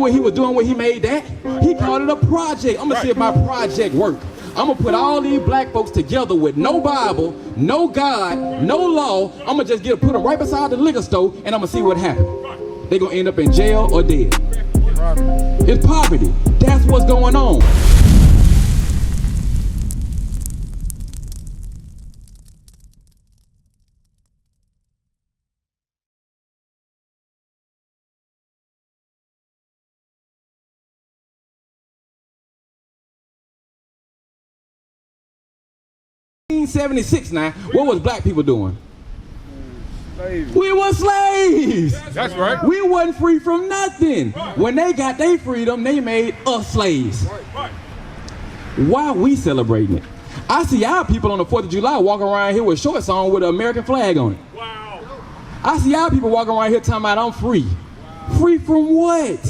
what he was doing when he made that? He called it a project. I'm gonna see if my project work. I'm gonna put all these black folks together with no Bible, no God, no law. I'm gonna just put them right beside the liquor store, and I'm gonna see what happens. They're gonna end up in jail or dead. It's poverty. That's what's going on. In 1976 now, what was black people doing? Slaves. We were slaves. That's right. We wasn't free from nothing. When they got their freedom, they made us slaves. Why are we celebrating it? I see our people on the 4th of July walking around here with shorts on with an American flag on it. Wow. I see our people walking around here talking about I'm free. Free from what?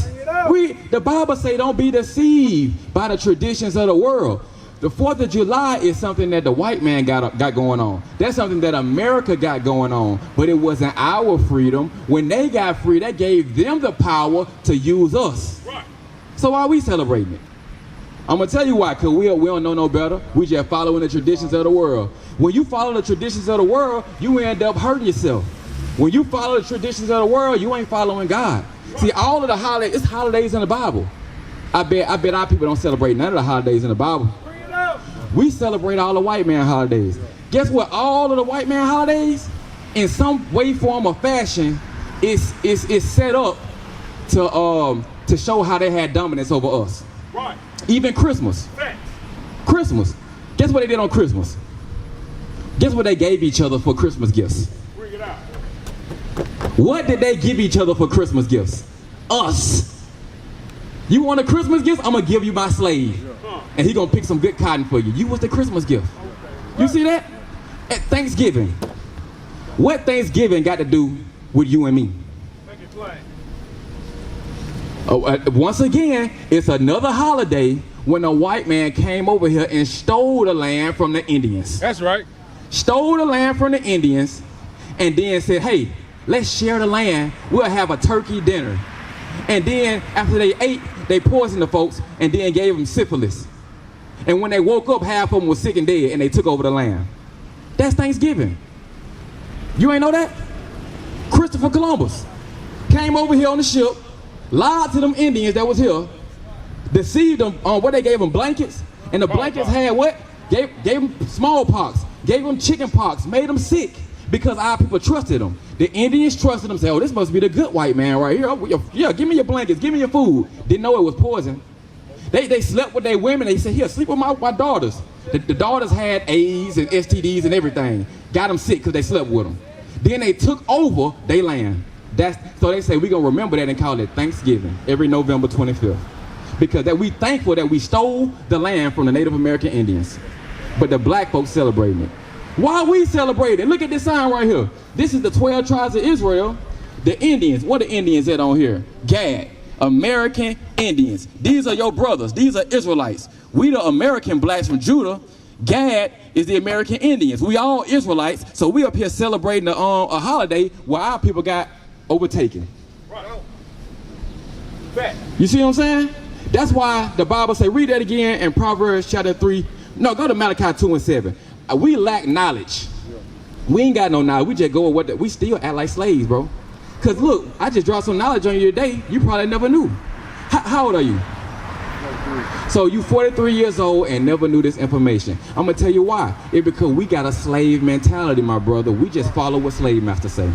The Bible say don't be deceived by the traditions of the world. The 4th of July is something that the white man got going on. That's something that America got going on. But it wasn't our freedom. When they got free, that gave them the power to use us. Right. So why are we celebrating it? I'm going to tell you why, because we don't know no better. We just following the traditions of the world. When you follow the traditions of the world, you end up hurting yourself. When you follow the traditions of the world, you ain't following God. See, all of the holidays, it's holidays in the Bible. I bet our people don't celebrate none of the holidays in the Bible. We celebrate all the white man holidays. Guess what? All of the white man holidays, in some way, form, or fashion, is set up to show how they had dominance over us. Right. Even Christmas. Facts. Christmas. Guess what they did on Christmas? Guess what they gave each other for Christmas gifts? Bring it out. What did they give each other for Christmas gifts? Us. You want a Christmas gift? I'm gonna give you my slave. And he gonna pick some good cotton for you. You was the Christmas gift. You see that? At Thanksgiving. What Thanksgiving got to do with you and me? Once again, it's another holiday when a white man came over here and stole the land from the Indians. That's right. Stole the land from the Indians and then said, hey, let's share the land. We'll have a turkey dinner. And then after they ate, they poisoned the folks and then gave them syphilis. And when they woke up, half of them was sick and dead, and they took over the land. That's Thanksgiving. You ain't know that? Christopher Columbus came over here on the ship, lied to them Indians that was here, deceived them on what they gave them, blankets, and the blankets had what? Gave them smallpox, gave them chicken pox, made them sick because our people trusted them. The Indians trusted them, said, oh, this must be the good white man right here. Yeah, give me your blankets, give me your food. Didn't know it was poison. They slept with their women. They said, here, sleep with my daughters. The daughters had AIDS and STDs and everything. Got them sick because they slept with them. Then they took over their land. So they say, we're going to remember that and call it Thanksgiving every November 25th. Because we thankful that we stole the land from the Native American Indians. But the black folks celebrating it. Why are we celebrating? Look at this sign right here. This is the 12 tribes of Israel. The Indians. What are the Indians at on here? Gad. American Indians. These are your brothers. These are Israelites. We the American blacks from Judah. Gad is the American Indians. We all Israelites. So we up here celebrating a holiday where our people got overtaken. Right. You see what I'm saying? That's why the Bible say, read that again in Proverbs chapter 3. No, go to Malachi 2 and 7. We lack knowledge. We ain't got no knowledge. We just go with we still act like slaves, bro. Because look, I just dropped some knowledge on you today. You probably never knew. How old are you? 43. So you 43 years old and never knew this information. I'm going to tell you why. It's because we got a slave mentality, my brother. We just follow what slave master say.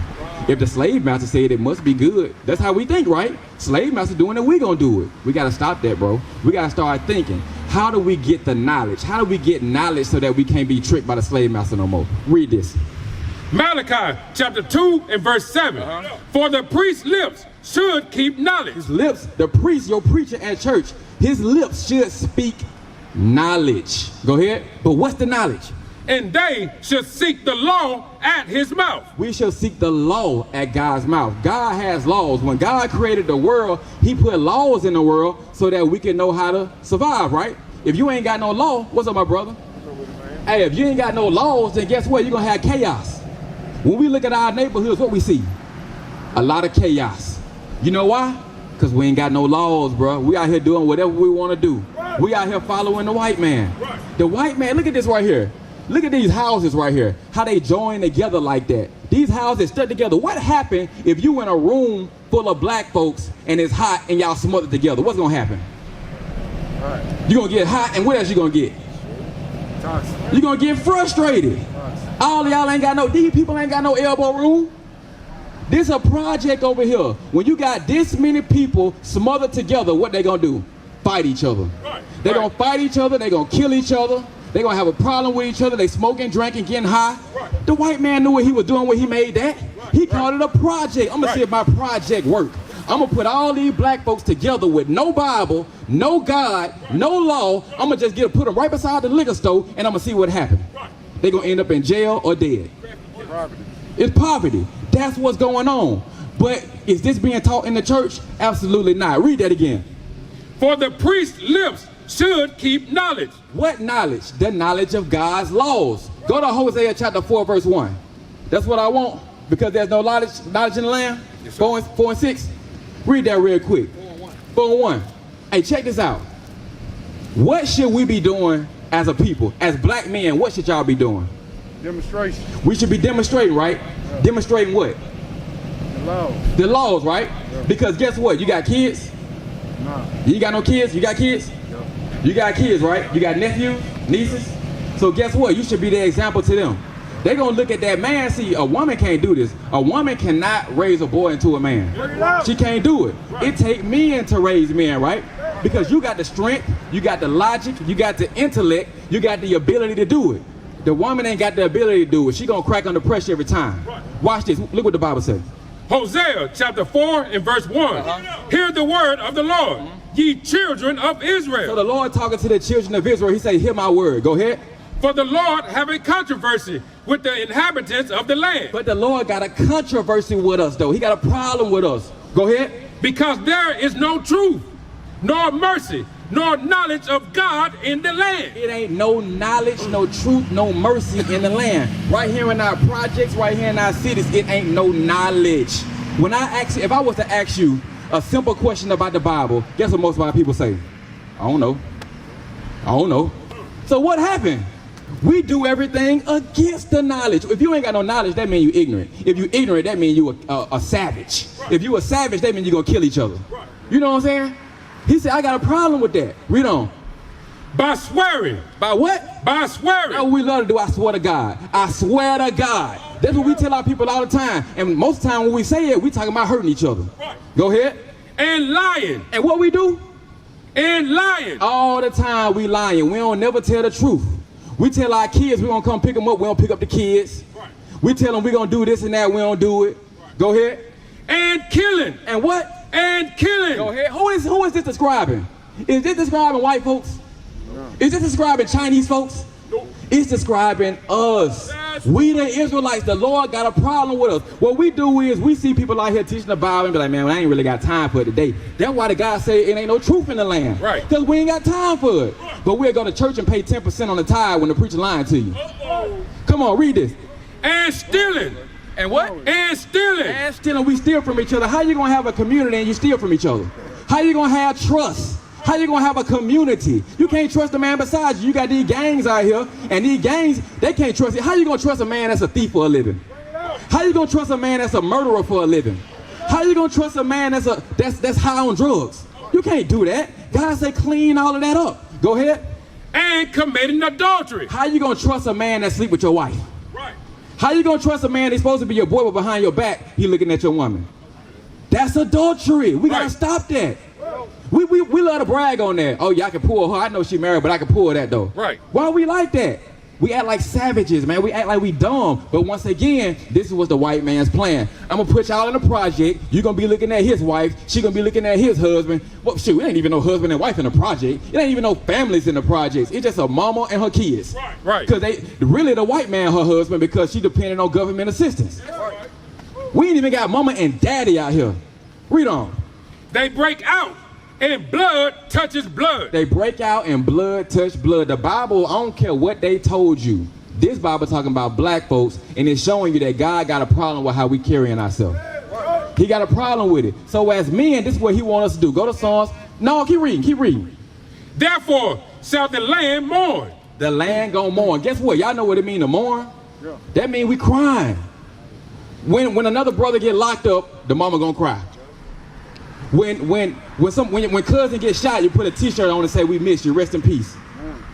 If the slave master said it must be good, that's how we think, right? Slave master doing it, we going to do it. We got to stop that, bro. We got to start thinking. How do we get the knowledge? How do we get knowledge so that we can't be tricked by the slave master no more? Read this. Malachi chapter 2 and verse 7. For the priest's lips should keep knowledge. His lips, the priest, your preacher at church, his lips should speak knowledge. Go ahead. But what's the knowledge? And they should seek the law at his mouth. We shall seek the law at God's mouth. God has laws. When God created the world, he put laws in the world so that we can know how to survive, right? If you ain't got no law, what's up, my brother? Hey, if you ain't got no laws, then guess what? You're going to have chaos. When we look at our neighborhoods, what we see? A lot of chaos. You know why? Because we ain't got no laws, bro. We out here doing whatever we want to do. We out here following the white man. The white man, look at this right here. Look at these houses right here. How they join together like that. These houses stuck together. What happened if you in a room full of black folks and it's hot and y'all smothered together? What's going to happen? You're going to get hot, and what else you going to get? You're going to get frustrated. All of y'all ain't got no, these people ain't got no elbow room. This a project over here. When you got this many people smothered together, what they gonna do? Fight each other. They gonna fight each other, they gonna kill each other, they gonna have a problem with each other, they smoking, drinking, getting high. The white man knew what he was doing when he made that. He called it a project. I'm gonna see if my project work. I'm gonna put all these black folks together with no Bible, no God, no law. I'm gonna just put them right beside the liquor store, and I'm gonna see what happens. They gonna end up in jail or dead. It's poverty. That's what's going on. But is this being taught in the church? Absolutely not. Read that again. For the priest's lips should keep knowledge. What knowledge? The knowledge of God's laws. Go to Hosea chapter 4, verse 1. That's what I want, because there's no knowledge in the land. Yes, 4 and 6. Read that real quick. 4 and 1. Hey, check this out. What should we be doing as a people? As black men, what should y'all be doing? Demonstration. We should be demonstrating, right? Yeah. Demonstrating what? The laws. The laws, right? Yeah. Because guess what? You got kids? Nah. You got no kids? You got kids? Yeah. You got kids, right? You got nephews, nieces? So guess what? You should be the example to them. They're going to look at that man. See, a woman can't do this. A woman cannot raise a boy into a man. She can't do it. It take men to raise men, right? Because you got the strength, you got the logic, you got the intellect, you got the ability to do it. The woman ain't got the ability to do it. She gonna crack under pressure every time. Watch this. Look what the Bible says. Hosea chapter 4 and verse 1. Hear the word of the Lord, ye children of Israel. So the Lord talking to the children of Israel, he say, hear my word. Go ahead. For the Lord have a controversy with the inhabitants of the land. But the Lord got a controversy with us, though. He got a problem with us. Go ahead. Because there is no truth, nor mercy, nor knowledge of God in the land. It ain't no knowledge, no truth, no mercy in the land. Right here in our projects, right here in our cities, it ain't no knowledge. When if I was to ask you a simple question about the Bible, guess what most of our people say? I don't know. I don't know. So what happened? We do everything against the knowledge. If you ain't got no knowledge, that means you ignorant. If you ignorant, that means you a savage. If you a savage, that means you're gonna kill each other. You know what I'm saying? He said, I got a problem with that. Read on. By swearing. By what? By swearing. That's what we love to do. I swear to God. I swear to God. That's what we tell our people all the time. And most of the time when we say it, we talking about hurting each other. Go ahead. And lying. And what we do? And lying. All the time we lying. We don't never tell the truth. We tell our kids we're going to come pick them up. We don't pick up the kids. We tell them we're going to do this and that. We don't do it. Go ahead. And killing. And what? And killing. Go ahead. Who is this describing? Is this describing white folks? No. Is this describing Chinese folks? No. It's describing us. We the Israelites. The Lord got a problem with us. What we do is we see people out here teaching the Bible and be like, man, I ain't really got time for it today. That's why the guy say it ain't no truth in the land. Right. Because we ain't got time for it. But we'll go to church and pay 10% on the tithe when the preacher lying to you. Come on, read this. And stealing. And what? And stealing. And stealing. We steal from each other. How you going to have a community and you steal from each other? How you going to have trust? How you going to have a community? You can't trust a man beside you. You got these gangs out here, and these gangs, they can't trust you. How you going to trust a man that's a thief for a living? How you going to trust a man that's a murderer for a living? How you going to trust a man that's high on drugs? You can't do that. God say clean all of that up. Go ahead. And committing adultery. How you going to trust a man that sleep with your wife? How you gonna trust a man that's supposed to be your boy, but behind your back, he looking at your woman? That's adultery. We gotta stop that. We love to brag on that. Oh yeah, I can pull her. I know she married, but I can pull that though. Right. Why we like that? We act like savages, man. We act like we dumb. But once again, this is what the white man's plan. I'm gonna put y'all in a project. You're gonna be looking at his wife. She gonna be looking at his husband. Well, shoot, it ain't even no husband and wife in the project. It ain't even no families in the projects. It's just a mama and her kids. Right. Because they really the white man, her husband, because she depended on government assistance. Right. We ain't even got mama and daddy out here. Read on. They break out. And blood touches blood. They break out and blood touch blood. The Bible, I don't care what they told you. This Bible talking about black folks, and it's showing you that God got a problem with how we carrying ourselves. He got a problem with it. So as men, this is what he wants us to do. Go to Psalms. No, keep reading. Therefore shall the land mourn. The land gonna mourn. Guess what? Y'all know what it mean to mourn? Yeah. That mean we crying. When another brother get locked up, the mama gonna cry. When cousin gets shot, you put a t-shirt on and say we miss you, rest in peace.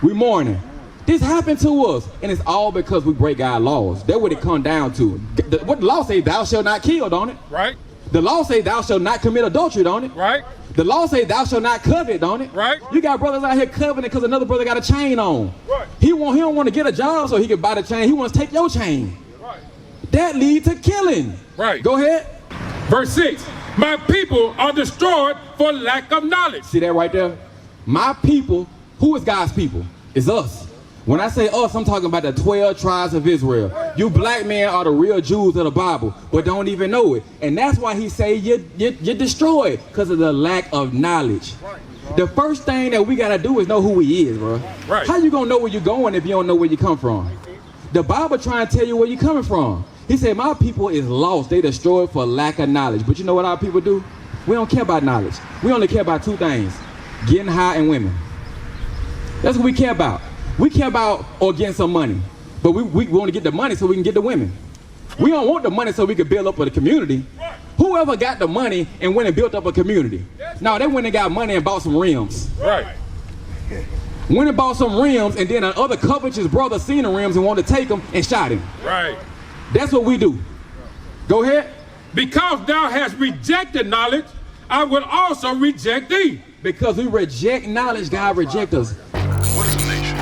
We mourning. This happened to us, and it's all because we break God's laws. That's what it come down to. What the law say, thou shalt not kill, don't it? Right. The law say thou shalt not commit adultery, don't it? Right. The law say thou shalt not covet, don't it? Right. You got brothers out here coveting because another brother got a chain on. Right. He don't want to get a job so he can buy the chain. He wants to take your chain. Right. That leads to killing. Right. Go ahead. Verse 6. My people are destroyed for lack of knowledge. See that right there? My people, who is God's people? It's us. When I say us, I'm talking about the 12 tribes of Israel. You black men are the real Jews of the Bible, but don't even know it. And that's why he say you're destroyed, because of the lack of knowledge. The first thing that we got to do is know who he is, bro. Right. How you going to know where you're going if you don't know where you come from? The Bible trying to tell you where you're coming from. He said, my people is lost. They destroyed for lack of knowledge. But you know what our people do? We don't care about knowledge. We only care about two things: getting high and women. That's what we care about. We care about or getting some money. But we want to get the money so we can get the women. We don't want the money so we can build up a community. Whoever got the money and went and built up a community? No, they went and got money and bought some rims. Right. Went and bought some rims, and then another covetous brother seen the rims and wanted to take them and shot him. Right. That's what we do. Go ahead. Because thou hast rejected knowledge, I will also reject thee. Because we reject knowledge, God reject us. What is a nation?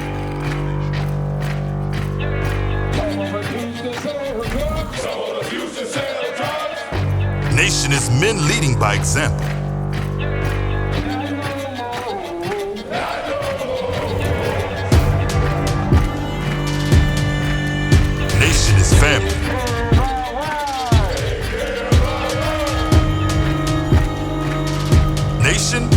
Nation is men leading by example. Nation is family. Nation